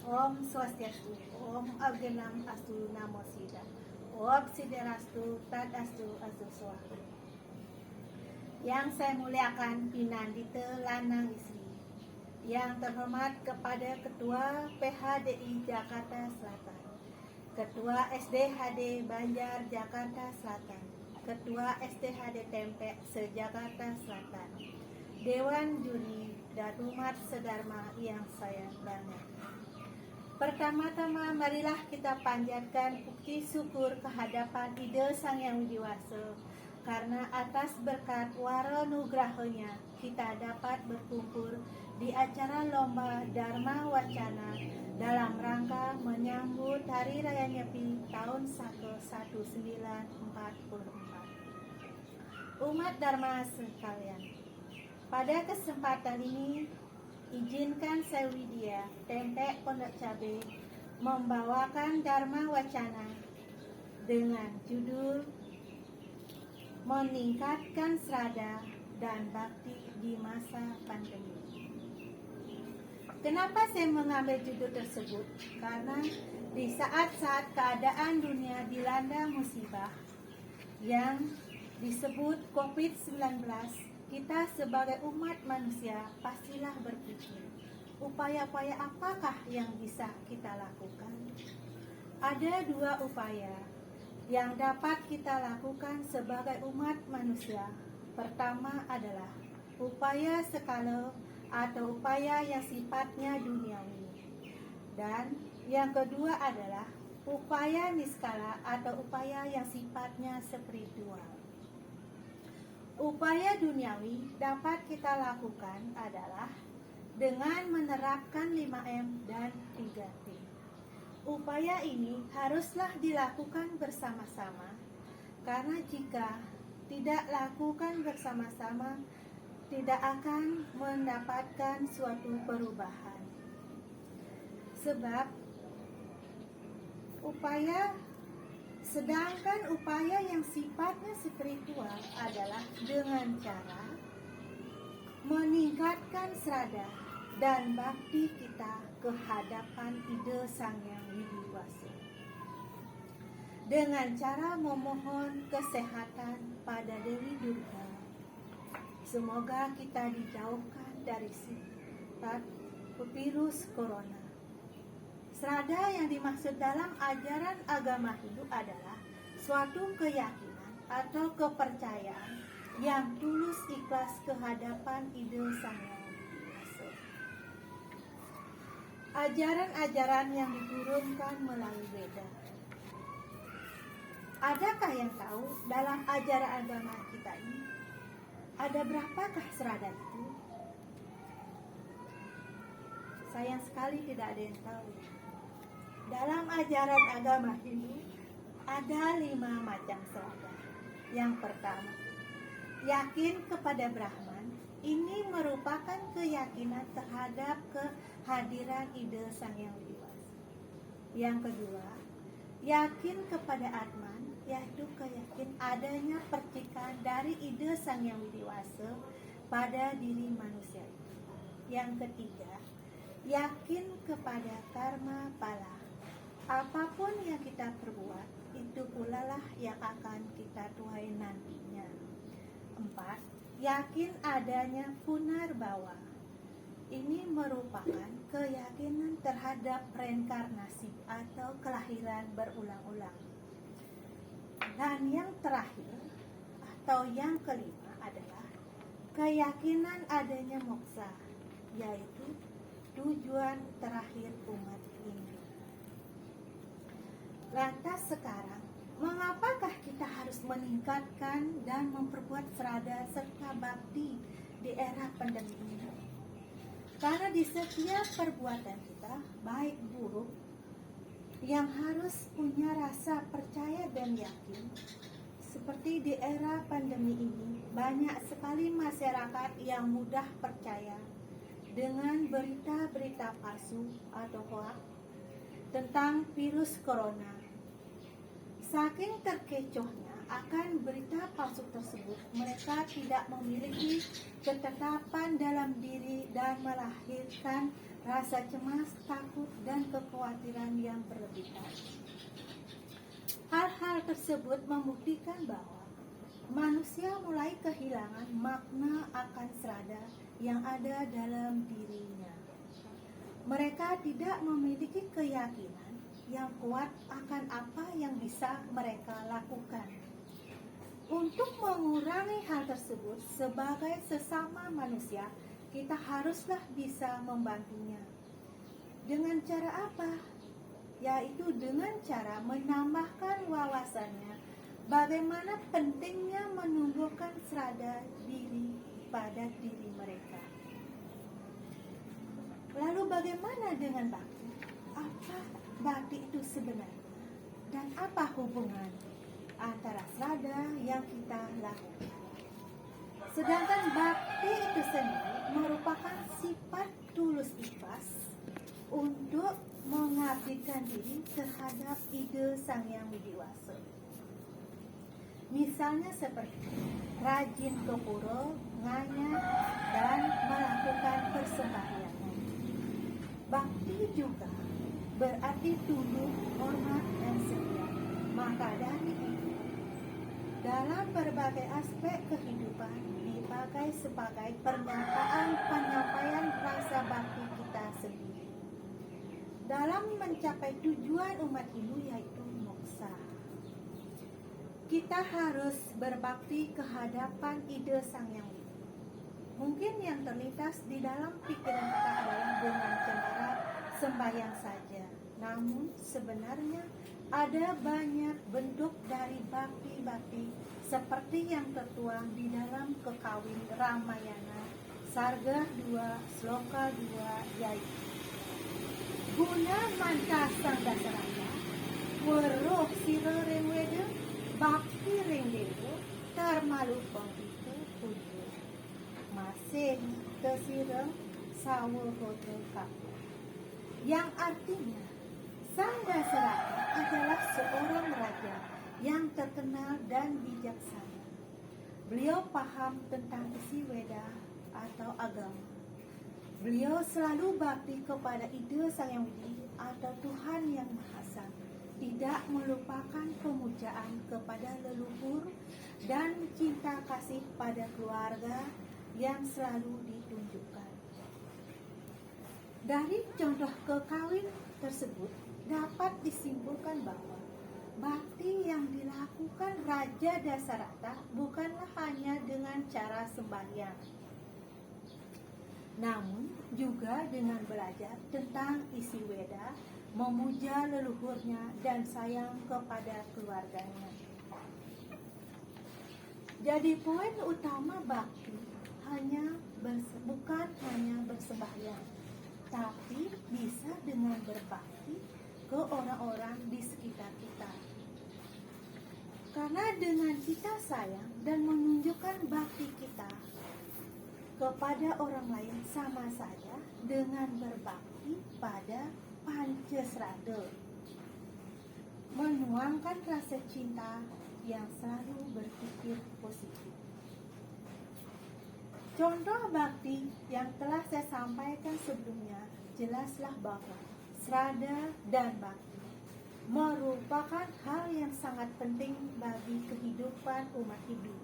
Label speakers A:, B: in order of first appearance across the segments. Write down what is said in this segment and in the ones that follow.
A: Om Swastiastu, Om Agenam Astu Namo Sida, Om Siderastu Tadastu Astu Swaha. Yang saya muliakan Pinandita Lanang Isri, yang terhormat kepada Ketua PHDI Jakarta Selatan, Ketua SDHD Banjar Jakarta Selatan, Ketua SDHD Tempek se-Jakarta Selatan, Dewan Juri dan umat sedharma yang saya banggakan. Pertama-tama marilah kita panjatkan puji syukur kehadapan Ida Sang Hyang Widi Wasa, karena atas berkat wara nugrahanya kita dapat berkumpul di acara lomba Dharma Wacana dalam rangka menyambut Hari Raya Nyepi tahun Saka 1944. Umat Dharma sekalian, pada kesempatan ini izinkan saya Widya Tempek Pondok Cabe membawakan Dharma Wacana dengan judul Meningkatkan Srada dan Bakti di Masa Pandemi. Kenapa saya mengambil judul tersebut? Karena di saat-saat keadaan dunia dilanda musibah yang disebut COVID-19, kita sebagai umat manusia pastilah berpikir, upaya-upaya apakah yang bisa kita lakukan? Ada dua upaya yang dapat kita lakukan sebagai umat manusia. Pertama adalah upaya skala atau upaya yang sifatnya duniawi. Dan yang kedua adalah upaya niskala atau upaya yang sifatnya spiritual. Upaya duniawi dapat kita lakukan adalah dengan menerapkan 5M dan 3T. Upaya ini haruslah dilakukan bersama-sama, karena jika tidak lakukan bersama-sama, tidak akan mendapatkan suatu perubahan. Sebab sedangkan upaya yang sifatnya spiritual adalah dengan cara meningkatkan srada dan bakti kita ke hadapan Ida Sang Hyang Widi Wasa, dengan cara memohon kesehatan pada Dewi Durga. Semoga kita dijauhkan dari sifat virus corona. Srada yang dimaksud dalam ajaran agama Hindu adalah suatu keyakinan atau kepercayaan yang tulus ikhlas ke hadapan Ida Sang Hyang Widi Wasa. Ajaran-ajaran yang diturunkan melalui Weda. Adakah yang tahu dalam ajaran agama kita ini ada berapakah srada itu? Sayang sekali tidak ada yang tahu. Dalam ajaran agama Hindu ada 5 macam srada. Yang pertama, yakin kepada Brahman. Ini merupakan keyakinan terhadap kehadiran Ida Sang Hyang Widi Wasa. Yang kedua, yakin kepada Atman, yaitu keyakinan adanya percikan dari Ida Sang Hyang Widi Wasa pada diri manusia. Yang ketiga, yakin kepada karma pala. Apapun yang kita perbuat, itu pula lah yang akan kita tuai nantinya. 4. Yakin adanya punarbawa. Ini merupakan keyakinan terhadap reinkarnasi atau kelahiran berulang-ulang. Dan yang terakhir atau yang kelima adalah keyakinan adanya moksa, yaitu tujuan terakhir umat ini. Lantas sekarang, mengapakah kita harus meningkatkan dan memperkuat srada serta bakti di era pandemi ini? Karena di setiap perbuatan kita, baik buruk, yang harus punya rasa percaya dan yakin. Seperti di era pandemi ini, banyak sekali masyarakat yang mudah percaya dengan berita-berita palsu atau hoax tentang virus corona. Saking terkecohnya akan berita palsu tersebut, mereka tidak memiliki ketetapan dalam diri dan melahirkan rasa cemas, takut, dan dan kekhawatiran yang berlebihan. Hal-hal tersebut membuktikan bahwa manusia mulai kehilangan makna akan serada yang ada dalam dirinya. Mereka tidak memiliki keyakinan yang kuat akan apa yang bisa mereka lakukan. Untuk mengurangi hal tersebut, sebagai sesama manusia, kita haruslah bisa membantunya. Dengan cara apa? Yaitu dengan cara menambahkan wawasannya bagaimana pentingnya menumbuhkan serada diri pada diri mereka. Lalu bagaimana dengan bakti? Apa bakti itu sebenarnya? Dan apa hubungan antara serada yang kita lakukan? Sedangkan bakti itu sendiri merupakan sifat tulus ikhlas untuk mengabdikan diri terhadap ide Sang Hyang Widiwasa. Misalnya seperti rajin ke pura, nganyat, dan melakukan persembahyangan. Bakti juga berarti tunduk, hormat, dan setia. Maka dari itu, dalam berbagai aspek kehidupan dipakai sebagai penyampaian rasa bakti kita sendiri dalam mencapai tujuan umat Hindu, yaitu moksa. Kita harus berbakti kehadapan ide Sang Hyang Widi. Mungkin yang terlintas di dalam pikiran kita adalah dengan cara sembahyang saja. Namun sebenarnya ada banyak bentuk dari bakti-bakti seperti yang tertuang di dalam Kekawin Ramayana Sarga 2 Sloka 2, yaitu guna manta sang Dasarata weruh sira ring weda bakti ring dewa tarmalu pangita puja masih kesira sawa hotel kapal, yang artinya Sang Dasarata adalah seorang raja yang terkenal dan bijaksana. Beliau paham tentang isi Weda atau agama. Beliau selalu bakti kepada ide Sang Hyang Widi atau Tuhan Yang Maha Esa, tidak melupakan pemujaan kepada leluhur dan cinta kasih pada keluarga yang selalu ditunjukkan. Dari contoh kekawin tersebut dapat disimpulkan bahwa bakti yang dilakukan Raja Dasarata bukanlah hanya dengan cara sembahyang, namun juga dengan belajar tentang isi Weda, memuja leluhurnya, dan sayang kepada keluarganya. Jadi poin utama bakti bukan hanya bersembahyang, tapi bisa dengan berbakti ke orang-orang di sekitar kita. Karena dengan kita sayang dan menunjukkan bakti kita kepada orang lain sama saja dengan berbakti pada Pancasrada, menuangkan rasa cinta yang selalu berpikir positif. Contoh bakti yang telah saya sampaikan sebelumnya jelaslah bahwa serada dan bakti merupakan hal yang sangat penting bagi kehidupan umat Hindu.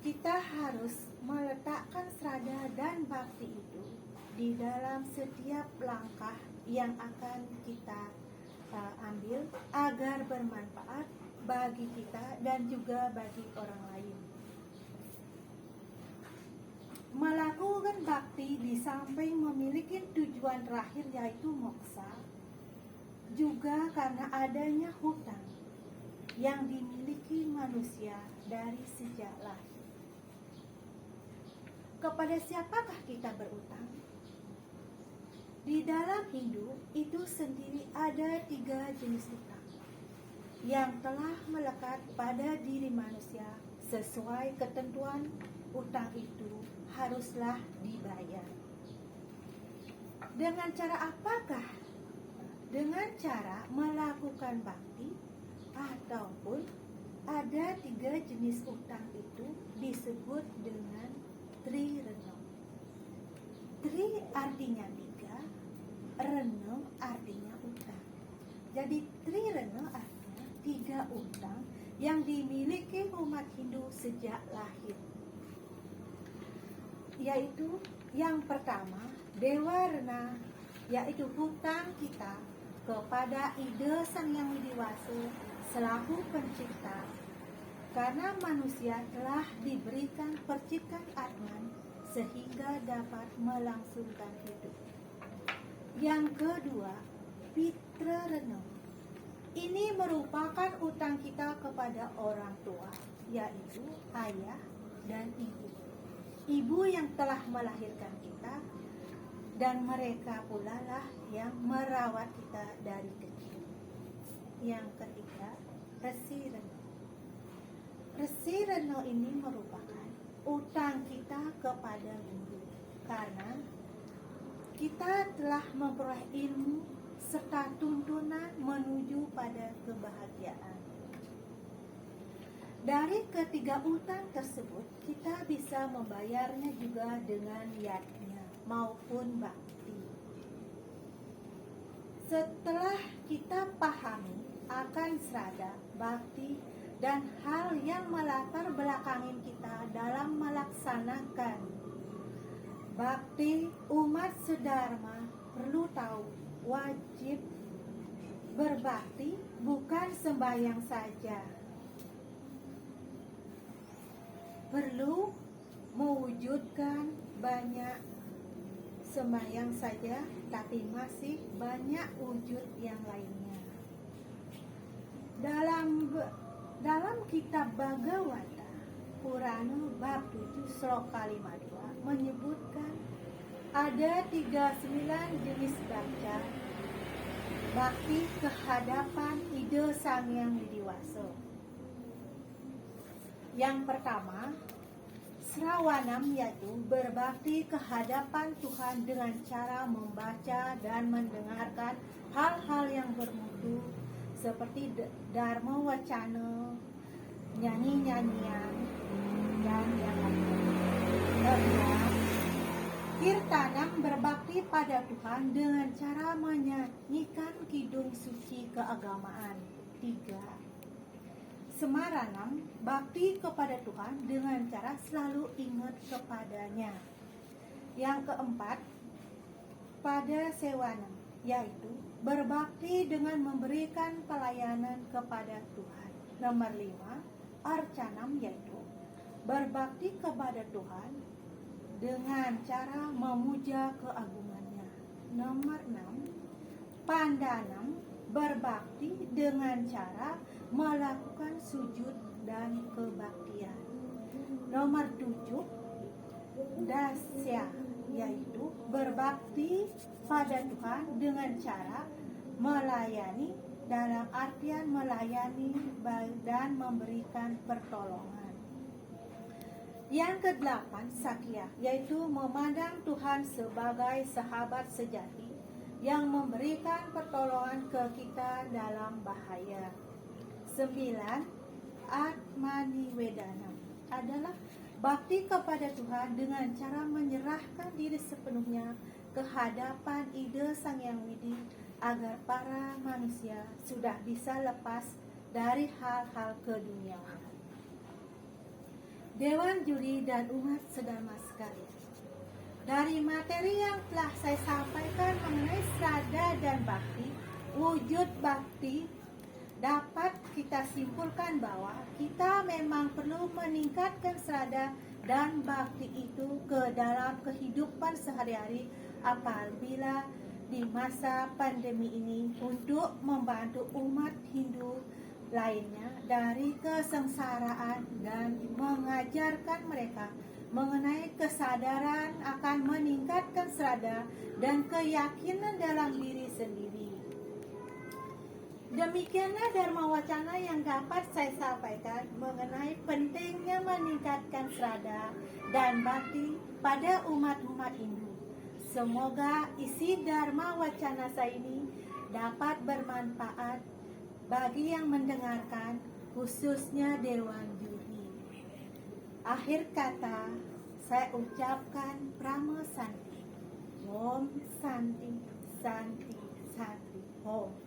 A: Kita harus meletakkan serada dan bakti itu di dalam setiap langkah yang akan kita ambil agar bermanfaat bagi kita dan juga bagi orang lain. Melakukan bakti di samping memiliki tujuan terakhir yaitu moksa, juga karena adanya hutang yang dimiliki manusia dari sejak lahir. Kepada siapakah kita berutang? Di dalam Hindu itu sendiri ada 3 jenis utang yang telah melekat pada diri manusia. Sesuai ketentuan, utang itu haruslah dibayar. Dengan cara apakah? Dengan cara melakukan bakti, ataupun ada 3 jenis utang itu disebut dengan Tri Reno. Tri artinya 3, Reno Jadi trirena artinya 3 utang yang dimiliki umat Hindu sejak lahir. Yaitu yang pertama, Dewa Rena, yaitu hutang kita kepada Ida Sang Yang Widi Wasa selaku pencipta, karena manusia telah diberikan percikan Atman sehingga dapat melangsungkan hidup. Yang kedua, Pitra Rena. Ini merupakan utang kita kepada orang tua, yaitu ayah dan ibu. Ibu yang telah melahirkan kita, dan mereka pula lah yang merawat kita dari kecil. Yang ketiga, Resi Reno. Resi Reno ini merupakan utang kita kepada guru, karena kita telah memperoleh ilmu serta tuntunan menuju pada kebahagiaan. Dari ketiga utang tersebut, kita bisa membayarnya juga dengan yatnya maupun bakti. Setelah kita pahami akan serada, bakti, dan hal yang melatar belakangi kita dalam melaksanakan bakti, umat sedharma perlu tahu wajib berbakti bukan sembahyang saja. Perlu mewujudkan banyak sembahyang saja, tapi masih banyak wujud yang lainnya. Dalam kitab Bhagavata Purana bab 7 sloka 52 menyebutkan ada 39 jenis baca bakti kehadapan Ida Sang Yang Widi Wasa. Yang pertama, Srawanam, yaitu berbakti kehadapan Tuhan dengan cara membaca dan mendengarkan hal-hal yang bermutu seperti Dharma Wacana, nyanyi-nyanyian, dan yang lainnya. Kedua, Kirtanam, berbakti pada Tuhan dengan cara menyanyikan kidung suci keagamaan. 3. Semaranam, bakti kepada Tuhan dengan cara selalu ingat kepadanya. Yang keempat, pada Sewanam, yaitu berbakti dengan memberikan pelayanan kepada Tuhan. Nomor 5, Arcanam, yaitu berbakti kepada Tuhan dengan cara memuja keagungannya. Nomor 6, Pandanam, berbakti dengan cara melakukan sujud dan kebaktian. Nomor 7, Dasya, yaitu berbakti pada Tuhan dengan cara melayani, dalam artian melayani dan memberikan pertolongan. Yang ke-8, Sakya, yaitu memandang Tuhan sebagai sahabat sejati yang memberikan pertolongan ke kita dalam bahaya. 9, Atmaniwedanam adalah bakti kepada Tuhan dengan cara menyerahkan diri sepenuhnya ke hadapan Ida Sang Yang Widi agar para manusia sudah bisa lepas dari hal-hal keduniaan. Dewan Juri dan umat sedharma sekalian, dari materi yang telah saya sampaikan mengenai strada dan bakti, wujud bakti, dapat kita simpulkan bahwa kita memang perlu meningkatkan strada dan bakti itu ke dalam kehidupan sehari-hari apabila di masa pandemi ini untuk membantu umat Hindu lainnya dari kesengsaraan dan mengajarkan mereka mengenai kesadaran akan meningkatkan strada dan keyakinan dalam diri sendiri. Demikianlah Dharma Wacana yang dapat saya sampaikan mengenai pentingnya meningkatkan strada dan bakti pada umat-umat Hindu. Semoga isi Dharma Wacana saya ini dapat bermanfaat bagi yang mendengarkan, khususnya Dewan Juri. Akhir kata, saya ucapkan Prama Santi. Om Santi, Santi, Santi, Om.